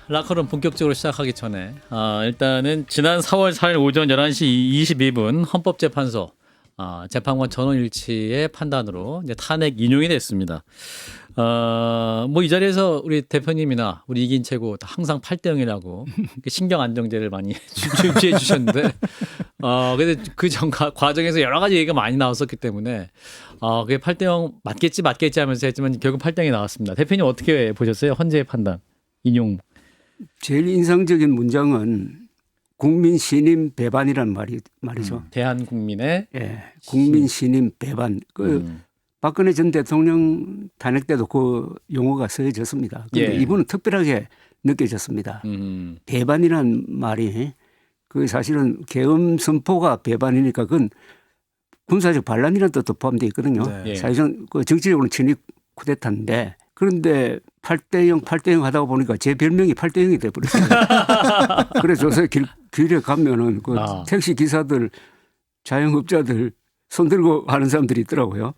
라커룸 본격적으로 시작하기 전에 일단은 지난 4월 4일 오전 11시 22분 헌법재판소 재판관 전원일치의 판단으로 이제 탄핵 인용이 됐습니다. 뭐 이 자리에서 우리 대표님이나 우리 이긴 최고 항상 8대 0이라고 신경 안정제를 많이 주지해 주셨는데 근데 그 전 과정에서 여러 가지 얘기가 많이 나왔었기 때문에 그게 8대 0 맞겠지 하면서 했지만 결국 8대 0이 나왔습니다. 대표님 어떻게 보셨어요? 헌재의 판단 인용. 제일 인상적인 문장은 국민 신임 배반이란 말이죠. 대한국민의 예, 국민 신임 배반. 박근혜 전 대통령 탄핵 때도 그 용어가 쓰여졌습니다. 그런데 예. 이분은 특별하게 느껴졌습니다. 배반이란 말이 그 사실은 계엄 선포가 배반이니까 그건 군사적 반란이라는 뜻도 포함되어 있거든요. 네. 사실은 그 정치적으로는 친위 쿠데타인데 그런데 8대 0, 8대 0 하다 보니까 제 별명이 8대 0이 돼버렸어요. 그래서 요새 길에 가면은 그 택시 기사들, 자영업자들 손 들고 하는 사람들이 있더라고요.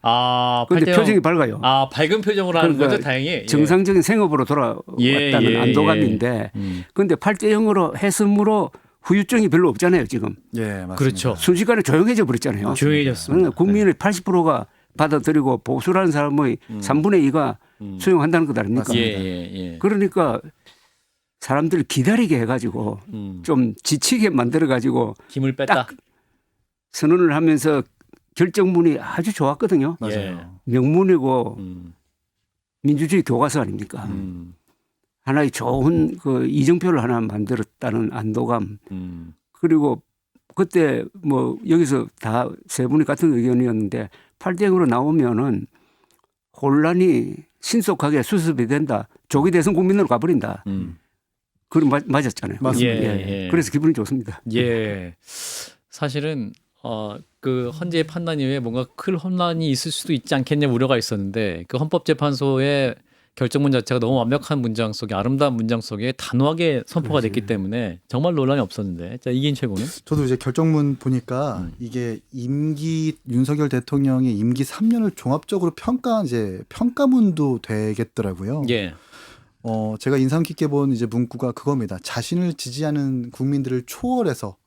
그런데 8대 0. 표정이 밝아요. 밝은 표정으로 하는 그러니까 거죠, 다행히. 정상적인 생업으로 돌아왔다는 안도감인데 그런데 8대 0으로 했으므로 후유증이 별로 없잖아요, 지금. 예, 맞습니다. 그렇죠. 순식간에 조용해져 버렸잖아요. 조용해졌습니다. 국민의 80%가 받아들이고 보수라는 사람의 3분의 2가 수용한다는 것 아닙니까? 예. 그러니까 사람들을 기다리게 해가지고 좀 지치게 만들어가지고 힘을 뺐다. 딱 선언을 하면서 결정문이 아주 좋았거든요. 맞아요. 명문이고 민주주의 교과서 아닙니까? 하나의 좋은 그 이정표를 하나 만들었다는 안도감. 그리고 그때 뭐 여기서 다 세 분이 같은 의견이었는데 8대 0으로 나오면은 혼란이 신속하게 수습이 된다. 조기 대선 국민으로 가버린다. 그럼 맞았잖아요. 맞습니다. 예. 그래서 기분이 좋습니다. 예. 사실은 그 헌재의 판단 이후에 뭔가 큰 혼란이 있을 수도 있지 않겠냐 우려가 있었는데 그 헌법재판소의 결정문 자체가 너무 완벽한 문장 속에 아름다운 문장 속에 단호하게 선포가 됐기 때문에 정말 논란이 없었는데 자 이긴 최고는 저도 이제 결정문 보니까 이게 윤석열 대통령의 임기 3년을 종합적으로 평가한 이제 평가문도 되겠더라고요. 예. 제가 인상 깊게 본 이제 문구가 그겁니다. 자신을 지지하는 국민들을 초월해서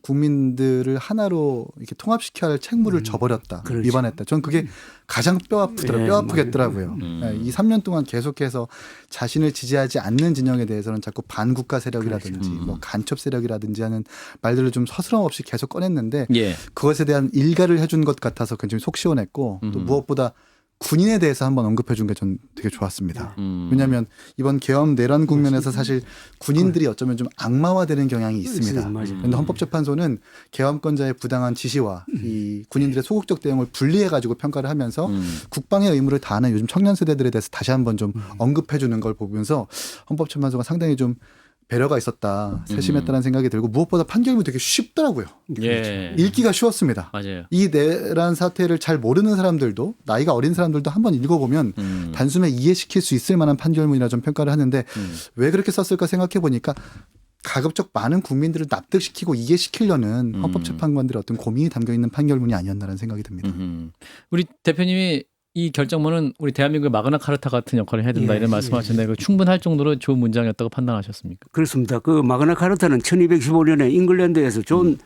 국민들을 하나로 이렇게 통합시켜야 할 책무를 져버렸다. 그렇죠. 위반했다. 전 그게 가장 뼈 아프겠더라고요. 이 3년 동안 계속해서 자신을 지지하지 않는 진영에 대해서는 자꾸 반국가 세력이라든지 뭐 간첩 세력이라든지 하는 말들을 좀 서스럼 없이 계속 꺼냈는데 예. 그것에 대한 일가를 해준 것 같아서 굉장히 속 시원했고 또 무엇보다 군인에 대해서 한번 언급해 준 게 전 되게 좋았습니다. 왜냐하면 이번 계엄 내란 국면에서 사실 군인들이 어쩌면 좀 악마화되는 경향이 있습니다. 그런데 헌법재판소는 계엄권자의 부당한 지시와 이 군인들의 소극적 대응을 분리해가지고 평가를 하면서 국방의 의무를 다하는 요즘 청년 세대들에 대해서 다시 한번 좀 언급해 주는 걸 보면서 헌법재판소가 상당히 좀 배려가 있었다, 세심했다는 생각이 들고 무엇보다 판결문이 되게 쉽더라고요. 예. 읽기가 쉬웠습니다. 맞아요. 이 내란 사태를 잘 모르는 사람들도 나이가 어린 사람들도 한번 읽어보면 단숨에 이해시킬 수 있을 만한 판결문이라 좀 평가를 하는데 왜 그렇게 썼을까 생각해 보니까 가급적 많은 국민들을 납득시키고 이해시키려는 헌법재판관들의 어떤 고민이 담겨 있는 판결문이 아니었나라는 생각이 듭니다. 우리 대표님이 이 결정문은 우리 대한민국의 마그나 카르타 같은 역할을 해야 된다 이런 말씀하셨는데 그 충분할 정도로 좋은 문장이었다고 판단하셨습니까? 그렇습니다. 그 마그나 카르타는 1215년에 잉글랜드에서 존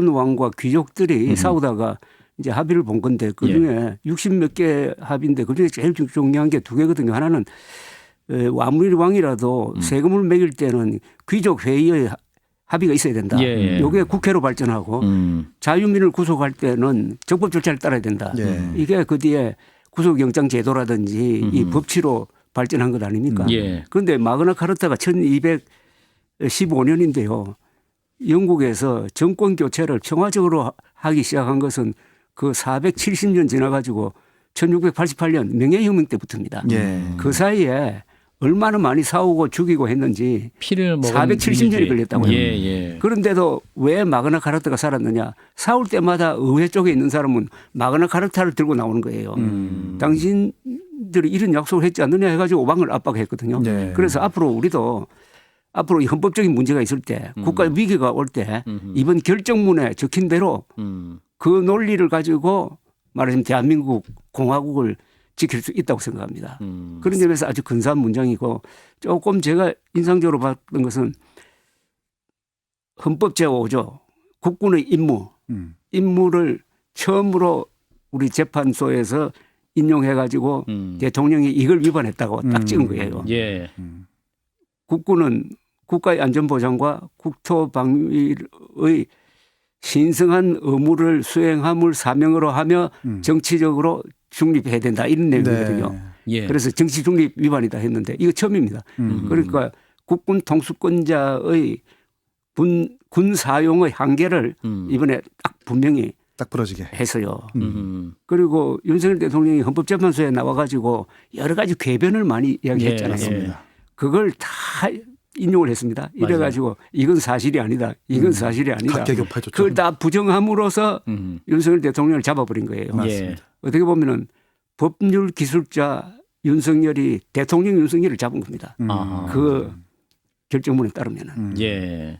왕과 귀족들이 싸우다가 이제 합의를 본 건데 그중에 60몇 개 합의인데 그중에 제일 중요한 게 두 개거든요. 하나는 아무리 왕이라도 세금을 매길 때는 귀족 회의의 합의가 있어야 된다. 이게 국회로 발전하고 자유민을 구속할 때는 적법 절차를 따라야 된다. 이게 그 뒤에 구속영장 제도라든지 이 법치로 발전한 것 아닙니까? 그런데 마그나 카르타가 1215년인데요. 영국에서 정권 교체를 평화적으로 하기 시작한 것은 그 470년 지나가지고 1688년 명예혁명 때부터입니다. 그 사이에 얼마나 많이 싸우고 죽이고 했는지 피를 먹은 470년이 걸렸다고요. 예. 그런데도 왜 마그나 카르타가 살았느냐. 싸울 때마다 의회 쪽에 있는 사람은 마그나 카르타를 들고 나오는 거예요. 당신들이 이런 약속을 했지 않느냐 해가지고 오방을 압박했거든요. 그래서 앞으로 우리도 앞으로 헌법적인 문제가 있을 때 국가 위기가 올 때 이번 결정문에 적힌 대로 그 논리를 가지고 말하자면 대한민국 공화국을 지킬 수 있다고 생각합니다. 그런 점에서 아주 근사한 문장이고 조금 제가 인상적으로 봤던 것은 헌법 제5조 국군의 임무를 처음으로 우리 재판소에서 인용해가지고 대통령이 이걸 위반했다고 딱 찍은 거예요. 예. 국군은 국가의 안전보장과 국토방위의 신성한 의무를 수행함을 사명으로 하며 정치적으로 중립해야 된다 이런 내용이거든요. 예. 그래서 정치 중립 위반이다 했는데 이거 처음입니다. 그러니까 국군 통수권자의 군 사용의 한계를 이번에 딱 분명히 딱 부러지게 했어요. 그리고 윤석열 대통령이 헌법재판소에 나와가지고 여러 가지 궤변을 많이 이야기했잖아요. 예. 그걸 다 인용을 했습니다. 이래가지고 이건 사실이 아니다. 이건 사실이 아니다. 각계교파죠. 그걸 다 부정함으로써 윤석열 대통령을 잡아버린 거예요. 맞습니다. 어떻게 보면은 법률 기술자 윤석열이 대통령 윤석열을 잡은 겁니다. 그 결정문에 따르면은. 예.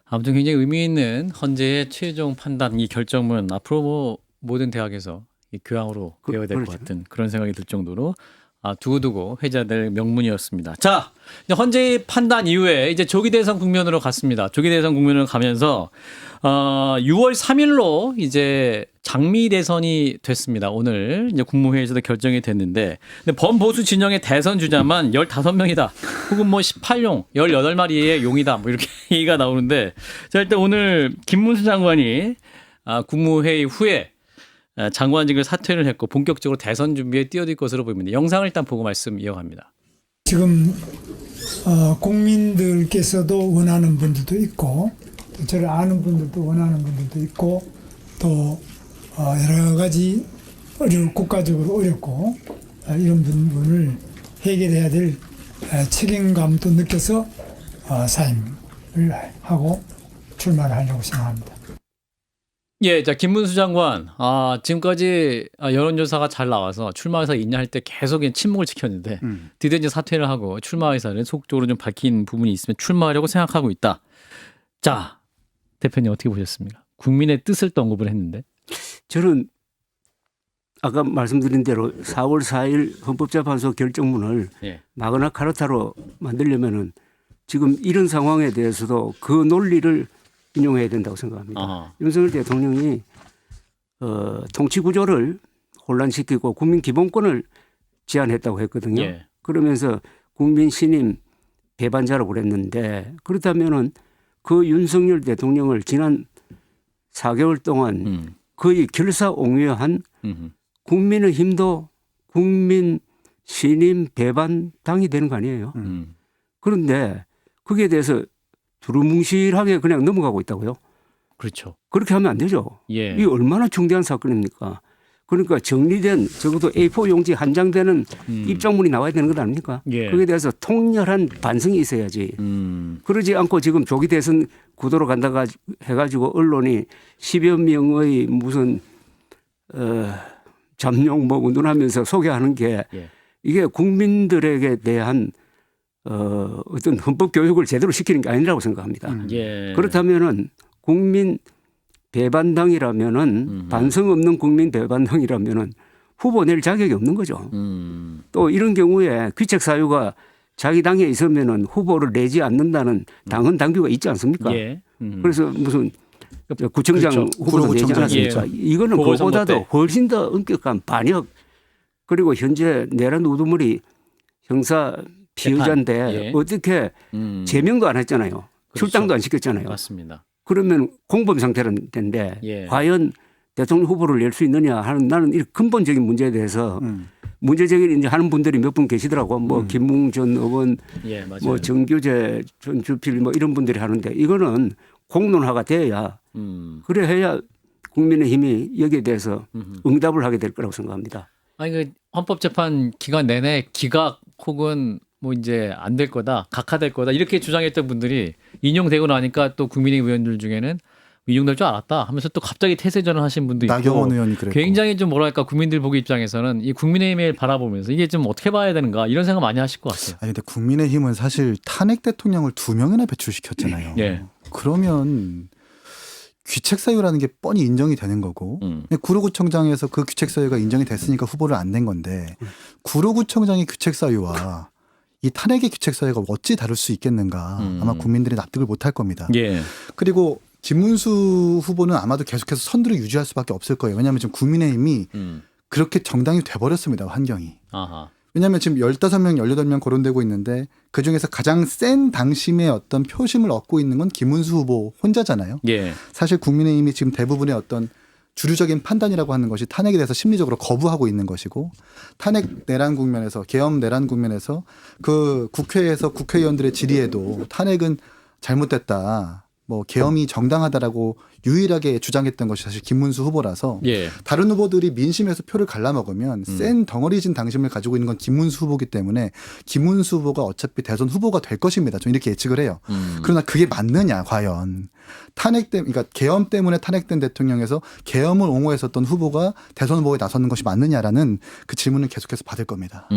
아무튼 굉장히 의미 있는 헌재의 최종 판단 이 결정문 앞으로 뭐 모든 대학에서 이 교양으로 배워야 될 것 그렇죠. 같은 그런 생각이 들 정도로 두고두고 회자될 명문이었습니다. 자, 이제 헌재의 판단 이후에 이제 조기 대선 국면으로 갔습니다. 조기 대선 국면으로 가면서 6월 3일로 이제 장미 대선이 됐습니다. 오늘 이제 국무회의에서도 결정이 됐는데 근데 범보수 진영의 대선 주자만 15명이다. 혹은 뭐 18용, 18마리의 용이다. 뭐 이렇게 얘기가 나오는데 자, 일단 오늘 김문수 장관이 국무회의 후에 장관직을 사퇴를 했고 본격적으로 대선 준비에 뛰어들 것으로 보입니다. 영상을 일단 보고 말씀 이어갑니다. 지금 국민들께서도 원하는 분들도 있고 또 저를 아는 분들도 원하는 분들도 있고 또 여러 가지 국가적으로 어렵고 이런 부분을 해결해야 될 책임감도 느껴서 사임을 하고 출마를 하려고 생각합니다. 예, 자 김문수 장관, 지금까지 여론조사가 잘 나와서 출마 의사 있냐 할 때 계속 침묵을 지켰는데 드디어 이제 사퇴를 하고 출마 의사를 속적으로 좀 밝힌 부분이 있으면 출마하려고 생각하고 있다. 자, 대표님 어떻게 보셨습니까? 국민의 뜻을 또 언급을 했는데. 저는 아까 말씀드린 대로 4월 4일 헌법재판소 결정문을 예. 마그나 카르타로 만들려면은 지금 이런 상황에 대해서도 그 논리를 인용해야 된다고 생각합니다. 아하. 윤석열 대통령이 통치 구조를 혼란시키고 국민 기본권을 제한했다고 했거든요. 예. 그러면서 국민 신임 배반자라고 그랬는데 그렇다면은 그 윤석열 대통령을 지난 4개월 동안 거의 결사옹위한 국민의힘도 국민 신임 배반당이 되는 거 아니에요. 그런데 거기에 대해서 두루뭉실하게 그냥 넘어가고 있다고요. 그렇죠. 그렇게 하면 안 되죠. 예. 이게 얼마나 중대한 사건입니까? 그러니까 정리된 적어도 A4 용지 한 장 되는 입장문이 나와야 되는 것 아닙니까? 예. 거기에 대해서 통렬한 반성이 있어야지. 그러지 않고 지금 조기 대선 구도로 간다가 해가지고 언론이 10여 명의 무슨 잠룡 뭐 운운하면서 소개하는 게 예. 이게 국민들에게 대한 어떤 헌법 교육을 제대로 시키는 게 아니라고 생각합니다. 예. 그렇다면은 국민 배반당이라면은 반성 없는 국민 배반당이라면은 후보 낼 자격이 없는 거죠. 또 이런 경우에 귀책 사유가 자기 당에 있으면은 후보를 내지 않는다는 당헌 당규가 있지 않습니까? 예. 그래서 무슨 구청장 그렇죠. 후보도 내지 않았습니까? 예. 이거는 보궐선거 그보다도 때. 훨씬 더 엄격한 반역 그리고 현재 내란 우두머리 형사 피의자인데 예. 어떻게 제명도 안 했잖아요. 그렇죠. 출당도 안 시켰잖아요. 맞습니다. 그러면 공범 상태인데 예. 과연 대통령 후보를 낼 수 있느냐 하는 나는 이 근본적인 문제에 대해서 문제제기를 이제 하는 분들이 몇 분 계시더라고. 뭐 김웅 전 의원, 예, 맞아요. 뭐 정규재 전 주필 뭐 이런 분들이 하는데 이거는 공론화가 돼야 그래 해야 국민의힘이 여기에 대해서 응답을 하게 될 거라고 생각합니다. 아니 그 헌법재판 기간 내내 기각 혹은 뭐 이제 안 될 거다, 각하될 거다 이렇게 주장했던 분들이 인용되고 나니까 또 국민의힘 의원들 중에는 인용될 줄 알았다 하면서 또 갑자기 태세전을 하신 분도 있고 나경원 의원이 그랬고. 굉장히 좀 뭐랄까 국민들 보기 입장에서는 이 국민의힘을 바라보면서 이게 좀 어떻게 봐야 되는가 이런 생각 많이 하실 것 같아요. 아니 근데 국민의힘은 사실 탄핵 대통령을 2명이나 배출시켰잖아요. 예. 그러면 귀책 사유라는 게 뻔히 인정이 되는 거고 구로구청장에서 그 귀책 사유가 인정이 됐으니까 후보를 안 낸 건데 구로구청장의 귀책 사유와 이 탄핵의 귀책 사유가 어찌 다를 수 있겠는가 아마 국민들이 납득을 못할 겁니다. 예. 그리고 김문수 후보는 아마도 계속해서 선두를 유지할 수밖에 없을 거예요. 왜냐하면 지금 국민의힘이 그렇게 정당이 돼버렸습니다. 환경이. 아하. 왜냐하면 지금 15명, 18명 거론되고 있는데 그중에서 가장 센 당심의 어떤 표심을 얻고 있는 건 김문수 후보 혼자잖아요. 예. 사실 국민의힘이 지금 대부분의 어떤 주류적인 판단이라고 하는 것이 탄핵에 대해서 심리적으로 거부하고 있는 것이고 탄핵 내란 국면에서 계엄 내란 국면에서 그 국회에서 국회의원들의 질의에도 탄핵은 잘못됐다. 뭐 계엄이 정당하다라고 유일하게 주장했던 것이 사실 김문수 후보라서 예. 다른 후보들이 민심에서 표를 갈라먹으면 센 덩어리진 당심을 가지고 있는 건 김문수 후보기 때문에 김문수 후보가 어차피 대선 후보가 될 것입니다. 저는 이렇게 예측을 해요. 그러나 그게 맞느냐 과연. 그러니까 계엄 때문에 탄핵된 대통령에서 계엄을 옹호했었던 후보가 대선 후보에 나서는 것이 맞느냐라는 그 질문을 계속해서 받을 겁니다.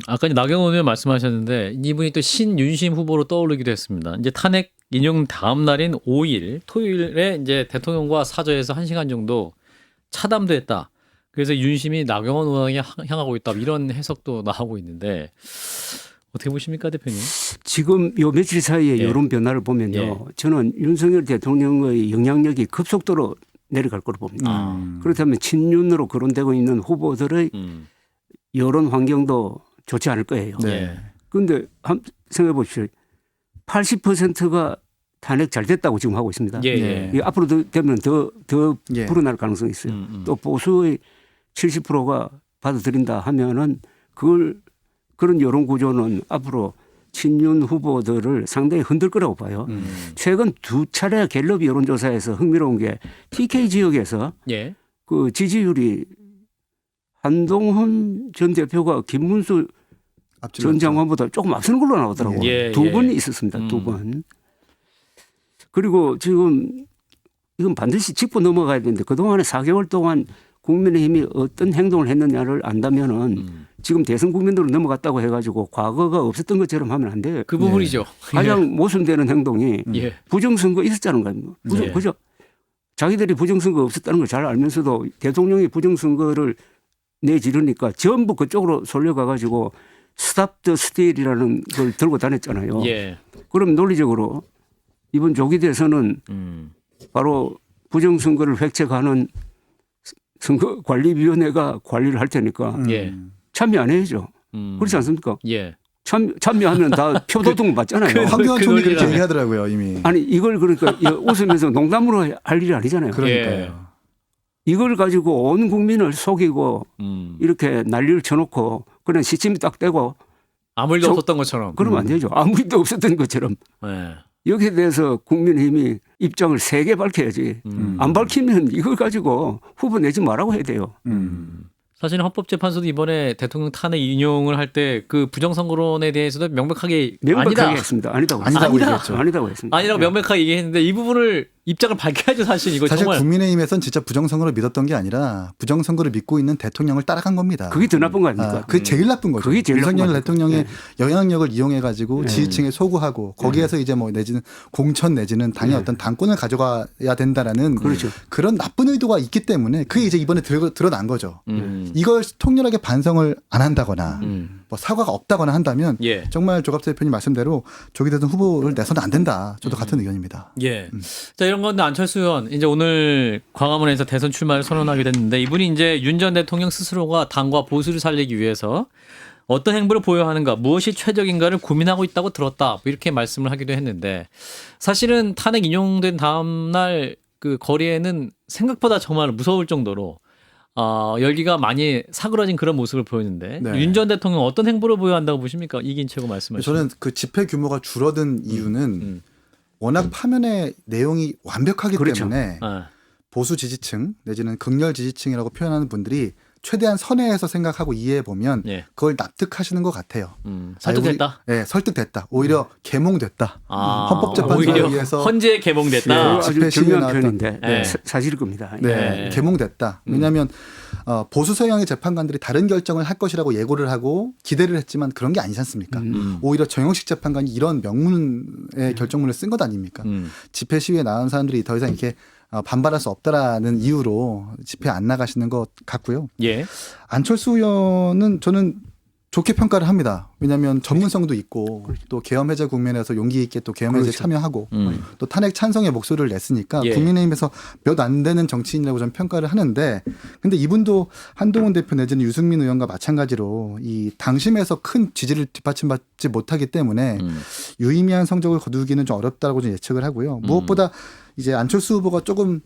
아까 이제 나경원 의원 말씀하셨는데 이분이 또 신윤심 후보로 떠오르기도 했습니다. 이제 탄핵 인용 다음 날인 5일 토요일에 이제 대통령과 사저에서 1시간 정도 차담도 했다. 그래서 윤심이 나경원 의원에게 향하고 있다. 이런 해석도 나오고 있는데 어떻게 보십니까, 대표님? 지금 요 며칠 사이에 예. 여론 변화를 보면요. 예. 저는 윤석열 대통령의 영향력이 급속도로 내려갈 거로 봅니다. 그렇다면 친윤으로 거론되고 있는 후보들의 여론 환경도 좋지 않을 거예요. 네. 그런데 한번 생각해 보십시오. 80%가 탄핵 잘 됐다고 지금 하고 있습니다. 예. 예. 이 앞으로 되면 더 예. 불어날 가능성이 있어요. 또 보수의 70%가 받아들인다 하면은 그런 여론 구조는 앞으로 친윤 후보들을 상당히 흔들 거라고 봐요. 최근 2차례 갤럽 여론조사에서 흥미로운 게 TK 지역에서 예. 그 지지율이 한동훈 전 대표가 김문수 전 장관보다 조금 앞서는 걸로 나오더라고요. 예, 두 예. 번 있었습니다. 두 번. 그리고 지금 이건 반드시 짚고 넘어가야 되는데 그동안에 4개월 동안 국민의힘이 어떤 행동을 했느냐를 안다면은 지금 대선 국면으로 넘어갔다고 해가지고 과거가 없었던 것처럼 하면 안 돼요. 그 부분이죠. 가장 모순되는 행동이 예. 부정선거 있었다는 겁니다. 예. 그죠? 자기들이 부정선거 없었다는 걸 잘 알면서도 대통령이 부정선거를 내지르니까 전부 그쪽으로 쏠려가가지고 스탑 더 스틸이라는 걸 들고 다녔잖아요. 예. 그럼 논리적으로 이번 조기 대선은 바로 부정선거를 획책하는 선거관리위원회가 관리를 할 테니까 예. 참여 안 해야죠. 그렇지 않습니까? 예. 참여하면 다 표도등 받잖아요. 황교안 총리 그렇게 논리라면. 얘기하더라고요 이미. 아니 이걸 그러니까 웃으면서 농담으로 할 일이 아니잖아요. 그러니까요. 이걸 가지고 온 국민을 속이고 이렇게 난리를 쳐놓고 그냥 시침이 딱 떼고 아무 일도 없었던 것처럼. 그러면 안 되죠. 아무 일도 없었던 것처럼. 예. 여기에 대해서 국민의힘이 입장을 세게 밝혀야지. 안 밝히면 이걸 가지고 후보 내지 말라고 해야 돼요. 사실은 헌법재판소도 이번에 대통령 탄핵 인용을 할 때 그 부정선거론에 대해서도 명백하게 아니다. 했습니다. 아니다고 아니다고 했습니다. 얘기했죠. 아니다고 했습니다. 아니라고 명백하게 얘기했는데 이 부분을 입장을 밝혀야죠. 사실 이거 사실 정말. 국민의힘에선 진짜 부정선거를 믿었던 게 아니라 부정선거를 믿고 있는 대통령을 따라간 겁니다. 그게 더 나쁜 거 아닙니까? 그게 제일 나쁜 거죠. 그게 제일 나쁜 윤석열 거죠. 대통령의 네. 영향력을 이용해 가지고 지지층에 소구하고 거기에서 이제 뭐 내지는 공천 내지는 당의 어떤 당권을 가져가야 된다라는 그렇죠. 그런 나쁜 의도가 있기 때문에 그게 이제 이번에 드러난 거죠. 이걸 통렬하게 반성을 안 한다거나 뭐 사과가 없다거나 한다면 예. 정말 조갑재 대표님 말씀대로 조기 대선 후보를 내서는 안 된다. 저도 같은 의견입니다. 예. 자, 이런 건데 안철수 의원 이제 오늘 광화문에서 대선 출마를 선언하게 됐는데 이분이 이제 윤 전 대통령 스스로가 당과 보수를 살리기 위해서 어떤 행보를 보여야 하는가, 무엇이 최적인가를 고민하고 있다고 들었다. 뭐 이렇게 말씀을 하기도 했는데 사실은 탄핵 인용된 다음 날 그 거리에는 생각보다 정말 무서울 정도로 열기가 많이 사그러진 그런 모습을 보였는데 네. 윤 전 대통령 어떤 행보를 보여야 한다고 보십니까? 이긴채고 말씀하시죠. 저는 그 집회 규모가 줄어든 이유는 워낙 파면의 내용이 완벽하기 그렇죠. 때문에 아, 보수 지지층 내지는 극렬 지지층이라고 표현하는 분들이 최대한 선회해서 생각하고 이해해 보면 예. 그걸 납득하시는 것 같아요. 설득됐다. 네, 설득됐다. 오히려 개몽됐다. 아, 헌법재판소에 오히려 의해서 헌재 개봉됐다. 아주 집회 시위에 중요한 나왔던- 표현인데 네. 사실일 겁니다. 네, 개몽됐다. 왜냐하면 보수 성향의 재판관들이 다른 결정을 할 것이라고 예고를 하고 기대를 했지만 그런 게 아니지 않습니까? 오히려 정영식 재판관이 이런 명문의 결정문을 쓴 것 아닙니까? 집회 시위에 나온 사람들이 더 이상 이렇게 반발할 수 없다라는 이유로 집회 안 나가시는 것 같고요. 예. 안철수 의원은 저는 좋게 평가를 합니다. 왜냐하면 전문성도 있고 또 계엄 해제 국면에서 용기 있게 또 계엄 해제 그렇죠. 참여하고 음. 또 탄핵 찬성의 목소리를 냈으니까 예. 국민의힘에서 몇 안 되는 정치인이라고 저는 평가를 하는데 근데 이분도 한동훈 대표 내지는 유승민 의원과 마찬가지로 이 당심에서 큰 지지를 뒷받침받지 못하기 때문에 유의미한 성적을 거두기는 좀 어렵다고 좀 예측을 하고요. 무엇보다 이제 안철수 후보가 조금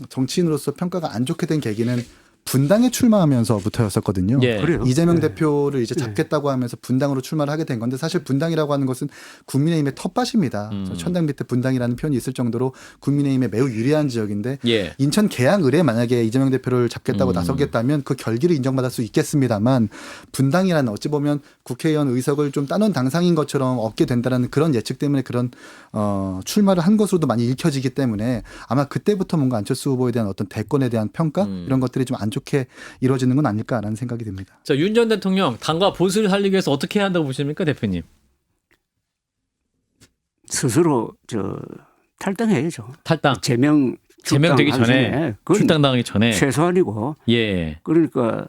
정치인으로서 평가가 안 좋게 된 계기는 분당에 출마하면서부터였었거든요. 예. 그래요. 이재명 네. 대표를 이제 잡겠다고 하면서 분당으로 출마를 하게 된 건데 사실 분당이라고 하는 것은 국민의힘의 텃밭입니다. 천당 밑에 분당이라는 표현이 있을 정도로 국민의힘에 매우 유리한 지역인데 예. 인천 계양을에 만약에 이재명 대표를 잡겠다고 나서겠다면 그 결기를 인정받을 수 있겠습니다만 분당이라는 어찌 보면 국회의원 의석을 좀 따놓은 당상인 것처럼 얻게 된다는 그런 예측 때문에 그런 출마를 한 것으로도 많이 읽혀지기 때문에 아마 그때부터 뭔가 안철수 후보에 대한 어떤 대권에 대한 평가 이런 것들이 좀 안 좋게 이루어지는 건 아닐까라는 생각이 듭니다. 자, 윤 전 대통령 당과 보수를 살리기 위해서 어떻게 해야 한다고 보십니까, 대표님? 스스로 탈당해야죠. 탈당. 제명되기 제명되기 전에 출당당하기 전에. 최소한이고 예. 그러니까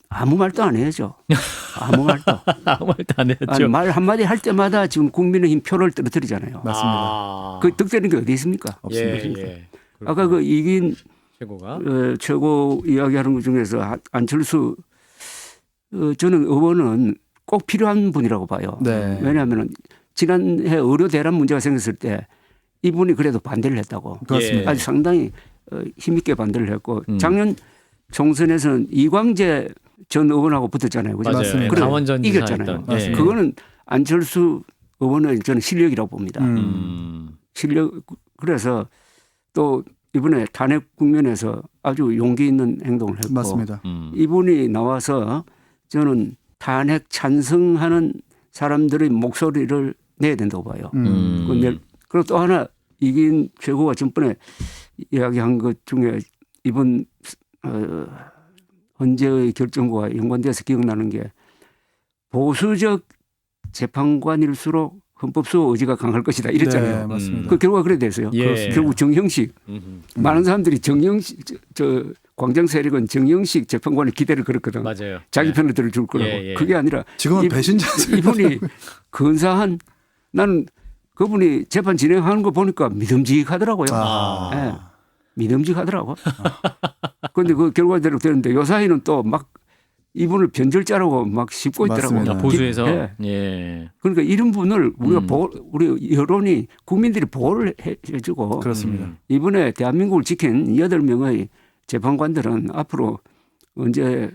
아무 말도 안 해야죠. 아무 말도. 아무 말도 안 했죠. 아니, 말 한마디 할 때마다 지금 국민의힘 표를 떨어뜨리잖아요. 맞습니다. 아. 그 득되는 게 어디 있습니까? 예, 예. 아까 그 이긴 최고가. 최고 이야기하는 것 중에서 안철수 저는 의원은 꼭 필요한 분이라고 봐요. 네. 왜냐하면 지난해 의료 대란 문제가 생겼을 때 이분이 그래도 반대를 했다고. 그렇습니다. 아주 상당히 힘있게 반대를 했고 음. 작년 총선에서는 이광재 전 의원하고 붙었잖아요. 그죠? 맞아요. 맞습니다. 그래, 강원전 이겼잖아요. 지사였던. 예. 그거는 안철수 의원의 저는 실력이라고 봅니다. 실력 그래서 또 이번에 탄핵 국면에서 아주 용기 있는 행동을 했고 맞습니다. 이분이 나와서 저는 탄핵 찬성하는 사람들의 목소리를 내야 된다고 봐요. 그리고 또 하나 이긴 최고가 전번에 이야기한 것 중에 이번 헌재의 결정과 연관돼서 기억나는 게 보수적 재판관일수록 헌법수호 의지가 강할 것이다 이랬잖아요. 네, 맞습니다. 그 결과가 그래 됐어요. 예. 결국 정형식 많은 사람들이 정형식 저 광장 세력은 정형식 재판관의 기대를 걸었거든. 맞아요. 자기 예. 편을 들어줄 거라고. 예, 예. 그게 아니라 지금은 배신자들. 이분이 근사한 나는 그분이 재판 진행하는 거 보니까 믿음직하더라고요. 예. 믿음직하더라고. 그런데 그 결과대로 되는데 요사이는 또 막 이분을 변절자라고 막 씹고 있더라고요. 맞습니다. 보수에서. 예. 예. 그러니까 이런 분을 우리가 우리 여론이 국민들이 보호를 해주고 그렇습니다. 이번에 대한민국을 지킨 8명의 재판관들은 앞으로 언제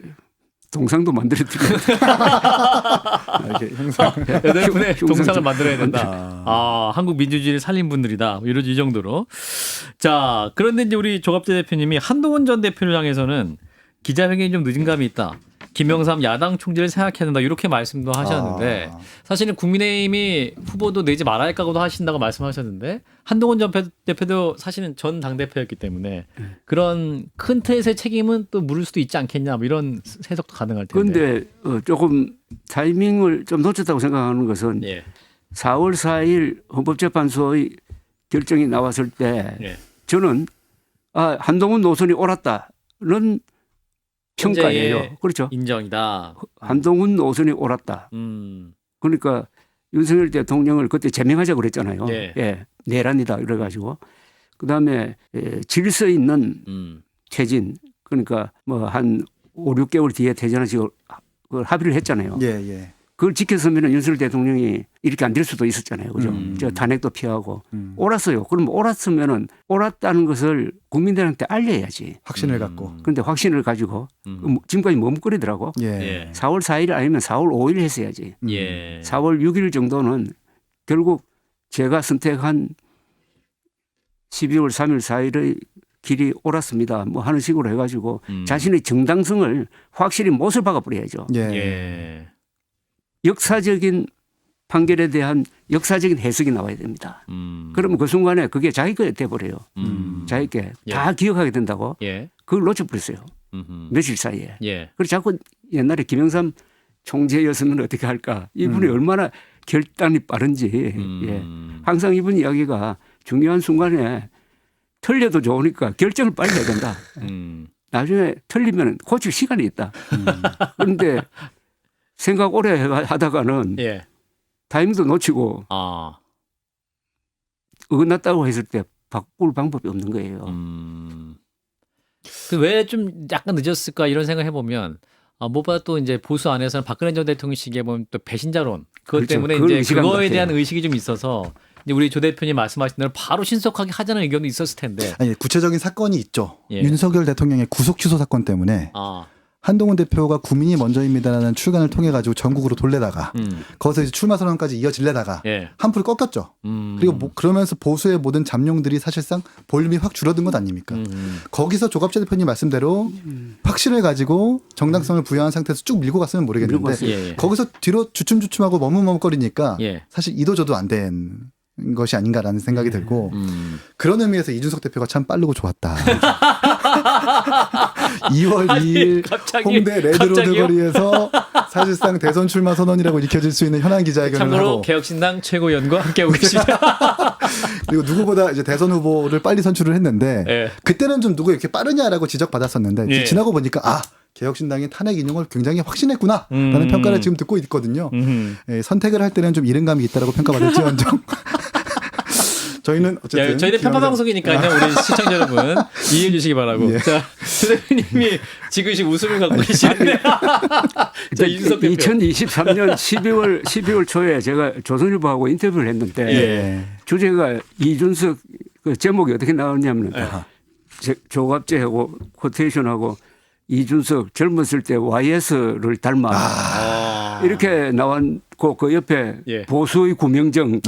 동상도 만들어드려야 이렇게 형상. 여덟 분의 흉상 동상을 좀- 만들어야 된다. 한국 민주주의를 살린 분들이다. 이 정도로. 자, 그런데 이제 우리 조갑재 대표님이 한동훈 전 대표를 향해서는 기자회견이 좀 늦은 감이 있다. 김영삼 야당 총재를 생각해야 된다. 이렇게 말씀도 하셨는데 사실은 국민의힘이 후보도 내지 말아야 할까고도 하신다고 말씀하셨는데 한동훈 전 대표도 사실은 전 당대표였기 때문에 그런 큰 틀에서의 책임은 또 물을 수도 있지 않겠냐. 뭐 이런 해석도 가능할 텐데. 그런데 조금 타이밍을 좀 놓쳤다고 생각하는 것은 예. 4월 4일 헌법재판소의 결정이 나왔을 때 예. 저는 한동훈 노선이 옳았다는 평가예요. 현재의 그렇죠. 인정이다. 한동훈 노선이 옳았다. 그러니까 윤석열 대통령을 그때 제명하자고 그랬잖아요. 예. 내란이다 그래가지고 그다음에 질서 있는 퇴진 그러니까 뭐 한 5, 6개월 뒤에 퇴진하시고 그걸 합의를 했잖아요. 예, 예. 그걸 지켰으면 윤석열 대통령이 이렇게 안 될 수도 있었잖아요. 그죠? 저 탄핵도 피하고 옳았어요. 그럼 옳았으면은 옳았다는 것을 국민들한테 알려야지. 확신을 갖고. 그런데 확신을 가지고 지금까지 머뭇거리더라고. 예. 예. 4월 4일 아니면 4월 5일 했어야지. 예. 4월 6일 정도는 결국 제가 선택한 12월 3일 4일의 길이 옳았습니다. 뭐 하는 식으로 해가지고 자신의 정당성을 확실히 못을 박아버려야죠. 예. 예. 역사적인 판결에 대한 역사적인 해석이 나와야 됩니다. 그러면 그 순간에 그게 자기가 돼버려요. 자기께 예. 다 기억하게 된다고 예. 그걸 놓쳐버렸어요. 며칠 사이에. 예. 그래서 자꾸 옛날에 김영삼 총재였으면 어떻게 할까. 이분이 얼마나 결단이 빠른지. 예. 항상 이분 이야기가 중요한 순간에 틀려도 좋으니까 결정을 빨리 해야 된다. 나중에 틀리면 고칠 시간이 있다. 그런데 생각 오래 하다가는 예. 타이밍도 놓치고 아. 어긋났다고 했을 때 바꿀 방법이 없는 거예요. 왜 좀 약간 늦었을까 이런 생각 해보면 무엇보다 또 이제 보수 안에서는 박근혜 전 대통령 시기에 보면 또 배신자론 그것 그렇죠. 때문에 그걸 이제 의식한 것 그거에 같아요. 대한 의식이 좀 있어서 이제 우리 조 대표님 말씀하신 대로 바로 신속하게 하자는 의견도 있었을 텐데. 아니 구체적인 사건이 있죠. 예. 윤석열 대통령의 구속 취소 사건 때문에 아. 한동훈 대표가 국민이 먼저입니다라는 출간을 통해 가지고 전국으로 돌래다가 거기서 이제 출마 선언까지 이어질래다가 예. 한풀이 꺾였죠. 그리고 그러면서 보수의 모든 잠룡들이 사실상 볼륨이 확 줄어든 것 아닙니까? 거기서 조갑재 대표님 말씀대로 확신을 가지고 정당성을 부여한 상태에서 쭉 밀고 갔으면 모르겠는데 예. 거기서 뒤로 주춤주춤하고 머뭇머뭇거리니까 예. 사실 이도저도 안 된 것이 아닌가라는 생각이 들고 그런 의미에서 이준석 대표가 참 빠르고 좋았다. 2월 2일 갑자기, 홍대 레드로드 갑자기요? 거리에서 사실상 대선 출마 선언이라고 익혀질 수 있는 현안 기자회견을 참고로 하고 개혁신당 최고위원과 함께하고 계십니다. 그리고 누구보다 이제 대선 후보를 빨리 선출을 했는데 예. 그때는 좀 누구 이렇게 빠르냐라고 지적받았었는데 예. 지나고 보니까 개혁신당이 탄핵 인용을 굉장히 확신했구나라는 평가를 지금 듣고 있거든요. 예, 선택을 할 때는 좀 이른감이 있다라고 평가받을지언정 저희는 어쨌든 저희는 편파 방송이니까요. 우리 시청자 여러분 이해해 주시기 바라고. 예. 자, 조 대표님이 지그시 웃음을 갖고 계시는데. 자, 이준석 대표. 2023년 12월 초에 제가 조선일보하고 인터뷰를 했는데 예. 주제가 이준석 그 제목이 어떻게 나왔냐면 예. 조갑재하고 코테이션하고 이준석 젊었을 때 YS를 닮아 이렇게 나왔고 그 옆에 예. 보수의 구명정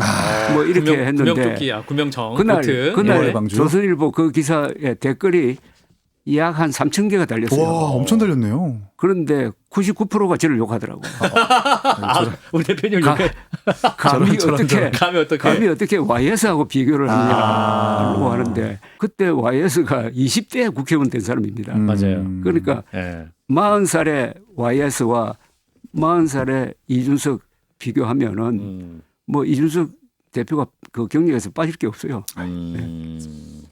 뭐 이렇게 했는데 구명조끼, 구명정. 그날 이월의 방주. 조선일보 그 기사에 댓글이 약 한 3천 개가 달렸어요. 와 엄청 달렸네요. 그런데 99%가 저를 욕하더라고. 우리 대표님 욕해. 감히 어떻게 감이 어떻게 YS하고 비교를 하느냐고 하는데 그때 YS가 20대 국회의원 된 사람입니다. 맞아요. 그러니까 예. 40살의 YS와 40살의 이준석 비교하면은 뭐 이준석 대표가 그 경력에서 빠질 게 없어요.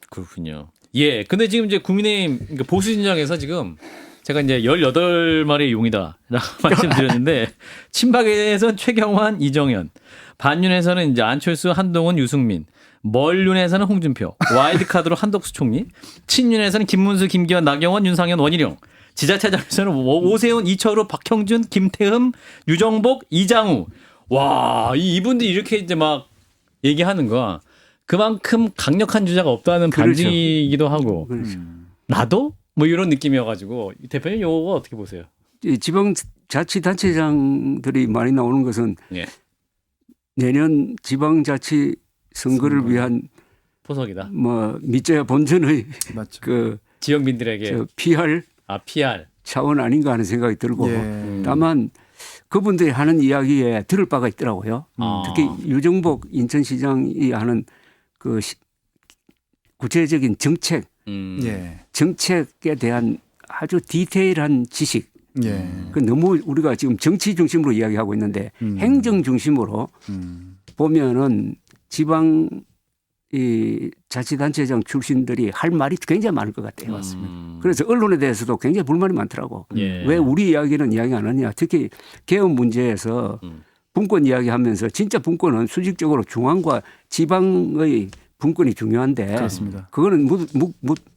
그렇군요. 예. 근데 지금 이제 국민의힘 그러니까 보수 진영에서 지금 제가 이제 18마리의 용이다라고 말씀드렸는데 친박에서는 최경환, 이정현, 반윤에서는 이제 안철수, 한동훈, 유승민, 멀윤에서는 홍준표, 와일드카드로 한덕수 총리, 친윤에서는 김문수, 김기현, 나경원, 윤상현, 원희룡, 지자체장에서는 오세훈, 이철우, 박형준, 김태흠, 유정복, 이장우. 와, 이분들이 이렇게 이제 막 얘기하는 거 그만큼 강력한 주자가 없다는 그렇죠. 반증이기도 하고 그렇죠. 나도 뭐 이런 느낌이어가지고 대표님 이거 어떻게 보세요? 이 지방자치단체장들이 많이 나오는 것은 예. 내년 지방자치 선거를 위한 포석이다. 뭐 밑져야 본전의 맞죠. 그 지역민들에게 PR PR. 차원 아닌가 하는 생각이 들고 예. 다만 그분들이 하는 이야기에 들을 바가 있더라고요. 특히 유정복 인천시장이 하는 그 구체적인 정책, 예. 정책에 대한 아주 디테일한 지식. 예. 그 너무 우리가 지금 정치 중심으로 이야기하고 있는데 행정 중심으로 보면은 지방 이 자치단체장 출신들이 할 말이 굉장히 많을 것 같아요. 맞습니다. 그래서 언론에 대해서도 굉장히 불만이 많더라고. 예. 왜 우리 이야기는 이야기 안 하냐. 특히 개헌 문제에서 분권 이야기하면서 진짜 분권은 수직적으로 중앙과 지방의 분권이 중요한데 그렇습니다. 그거는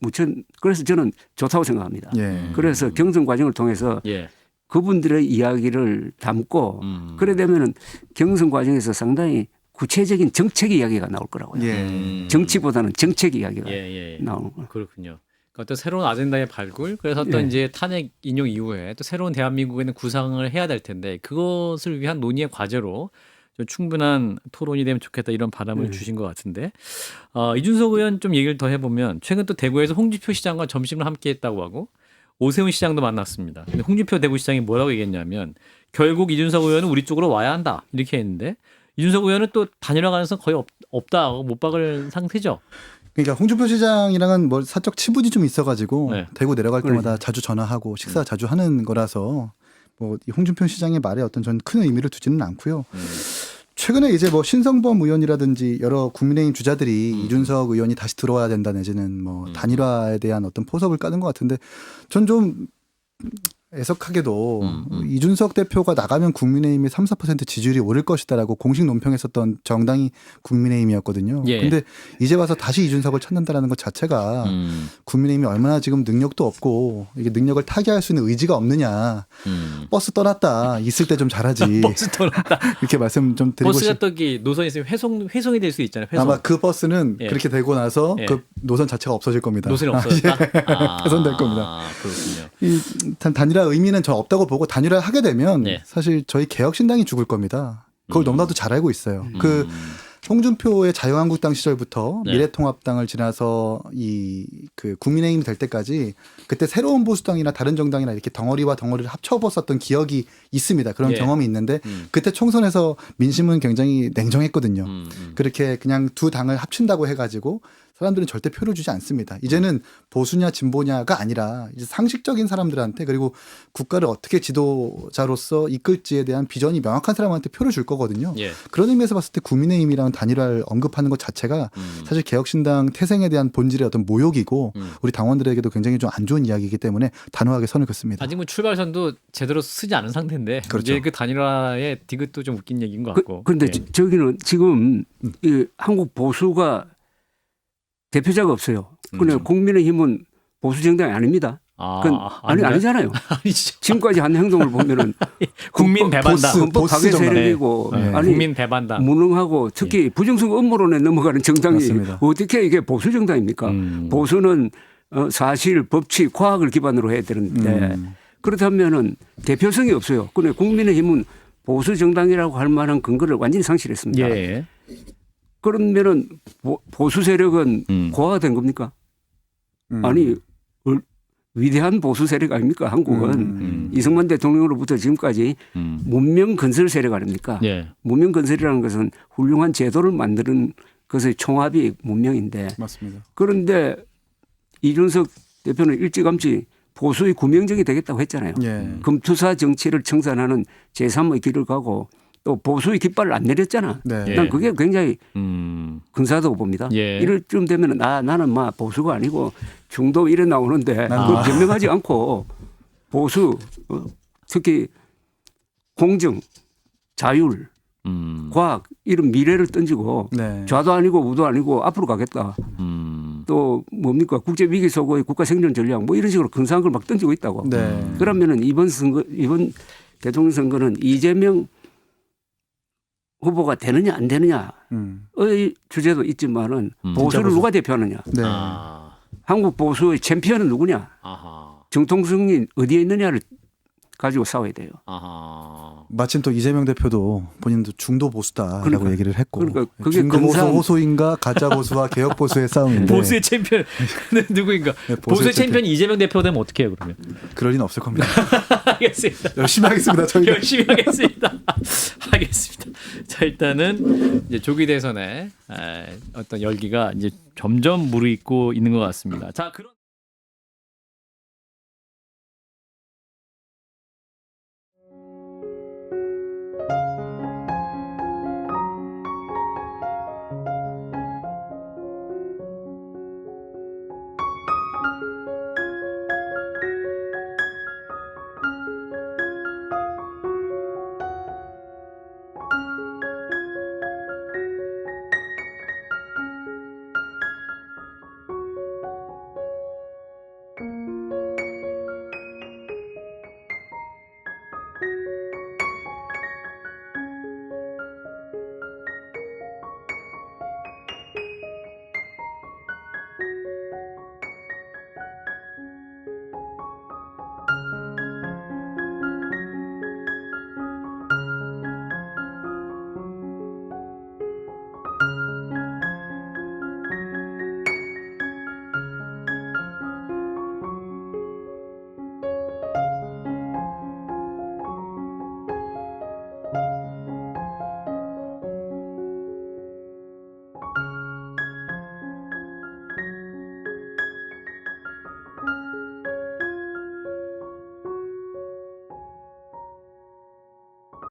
무천 그래서 저는 좋다고 생각합니다. 예. 그래서 경선 과정을 통해서 예. 그분들의 이야기를 담고 그래 되면은 경선 과정에서 상당히 구체적인 정책 이야기가 나올 거라고요. 예. 정치보다는 정책 이야기가 예. 나오는 거예요. 그렇군요. 그러니까 또 새로운 아젠다의 발굴, 그래서 또 예. 이제 탄핵 인용 이후에 또 새로운 대한민국에는 구상을 해야 될 텐데 그것을 위한 논의의 과제로 좀 충분한 토론이 되면 좋겠다 이런 바람을 주신 것 같은데 이준석 의원 좀 얘기를 더 해보면 최근 또 대구에서 홍준표 시장과 점심을 함께했다고 하고 오세훈 시장도 만났습니다. 근데 홍준표 대구시장이 뭐라고 얘기했냐면 결국 이준석 의원은 우리 쪽으로 와야 한다 이렇게 했는데 이준석 의원은 또 단일화 가능성 거의 없다 못 박을 상태죠. 그러니까 홍준표 시장이랑은 뭐 사적 치부지 좀 있어가지고 네. 대구 내려갈 때마다 자주 전화하고 식사 자주 하는 거라서 뭐 이 홍준표 시장의 말에 어떤 전 큰 의미를 두지는 않고요. 최근에 이제 뭐 신성범 의원이라든지 여러 국민의힘 주자들이 이준석 의원이 다시 들어와야 된다 내지는 뭐 단일화에 대한 어떤 포석을 까는 것 같은데 전 좀 애석하게도 이준석 대표가 나가면 국민의힘의 3, 4% 지지율이 오를 것이다라고 공식 논평했었던 정당이 국민의힘이었거든요. 예. 근데 이제 와서 다시 이준석을 찾는다라는 것 자체가 국민의힘이 얼마나 지금 능력도 없고 이게 능력을 타개할 수 있는 의지가 없느냐. 버스 떠났다. 있을 때 좀 잘하지. 버스 떠났다. 이렇게 말씀 좀 드리고 버스가 싶. 또기 노선이 있으면 회송이 될 수 있잖아요. 회송. 아마 그 버스는 예. 그렇게 되고 나서 예. 그 노선 자체가 없어질 겁니다. 노선이 없어졌다. 훼손될 겁니다. 아, 그렇군요. 이 단일화 의미는 저 없다고 보고 단일화 하게 되면 네. 사실 저희 개혁신당이 죽을 겁니다. 그걸 너무나도 잘 알고 있어요. 그 홍준표의 자유한국당 시절부터 네. 미래통합당을 지나서 이 그 국민의힘이 될 때까지 그때 새로운 보수당이나 다른 정당이나 이렇게 덩어리와 덩어리를 합쳐봤었던 기억이 있습니다. 그런 예. 경험이 있는데 그때 총선에서 민심은 굉장히 냉정했거든요. 그렇게 그냥 두 당을 합친다고 해가지고 사람들은 절대 표를 주지 않습니다. 이제는 보수냐 진보냐가 아니라 이제 상식적인 사람들한테 그리고 국가를 어떻게 지도자로서 이끌지에 대한 비전이 명확한 사람한테 표를 줄 거거든요. 예. 그런 의미에서 봤을 때 국민의힘이랑 단일화를 언급하는 것 자체가 사실 개혁신당 태생에 대한 본질의 어떤 모욕이고 우리 당원들에게도 굉장히 좀 안 좋은 이야기이기 때문에 단호하게 선을 긋습니다. 아직 뭐 출발선도 제대로 쓰지 않은 상태인데 그렇죠. 이제 그 단일화의 디귿도 좀 웃긴 얘기인 것 같고. 그런데 예. 저기는 지금 이 한국 보수가 대표자가 없어요. 근데 국민의힘은 보수 정당이 아닙니다. 그건 아닌가요? 아니잖아요. 아니죠. 지금까지 한 행동을 보면은 국민 배반당. 헌법 보수 파괴 정당. 세력이고 네. 아니 국민 배반당. 무능하고 특히 부정선거 음모론에 넘어가는 정당이 맞습니다. 어떻게 이게 보수 정당입니까? 보수는 사실, 법칙, 과학을 기반으로 해야 되는데 그렇다면은 대표성이 없어요. 근데 국민의힘은 보수 정당이라고 할 만한 근거를 완전히 상실했습니다. 예. 그러면은 보수 세력은 고화된 겁니까? 아니 위대한 보수 세력 아닙니까? 한국은 이승만 대통령으로부터 지금까지 문명 건설 세력 아닙니까? 예. 문명 건설이라는 것은 훌륭한 제도를 만드는 것의 총합이 문명인데 맞습니다. 그런데 이준석 대표는 일찌감치 보수의 구명정이 되겠다고 했잖아요. 예. 금투사 정치를 청산하는 제3의 길을 가고 또 보수의 깃발을 안 내렸잖아. 네. 난 그게 굉장히 근사하다고 봅니다. 예. 이럴 쯤 되면 나는 막 보수가 아니고 중도 이래 나오는데 그걸 변명하지 않고 보수 특히 공정, 자율, 과학 이런 미래를 던지고 네. 좌도 아니고 우도 아니고 앞으로 가겠다. 또 뭡니까 국제 위기 속의 국가 생존 전략 뭐 이런 식으로 근사한 걸 막 던지고 있다고. 네. 그러면은 이번 대통령 선거는 이재명 후보가 되느냐 안 되느냐의 주제도 있지만은 보수를 보수. 누가 대표하느냐. 네. 한국 보수의 챔피언은 누구냐. 아하. 정통성이 어디에 있느냐를 가지고 싸워야 돼요. 아하. 마침 또 이재명 대표도 본인도 중도 보수다라고 그러니까. 얘기를 했고 그러니까 그게 중도 보수 근사한- 호소인가 가짜 보수와 개혁 보수의 싸움인데 보수의 챔피언 누구인가? 네, 보수의 챔피언이 이재명 대표 되면 어떻게 해요 그러면? 그럴 리는 없을 겁니다. 알겠습니다. 열심히 하겠습니다. 저희가. 열심히 하겠습니다. 하겠습니다. 자 일단은 이제 조기 대선의 어떤 열기가 이제 점점 무르익고 있는 것 같습니다. 자 그런.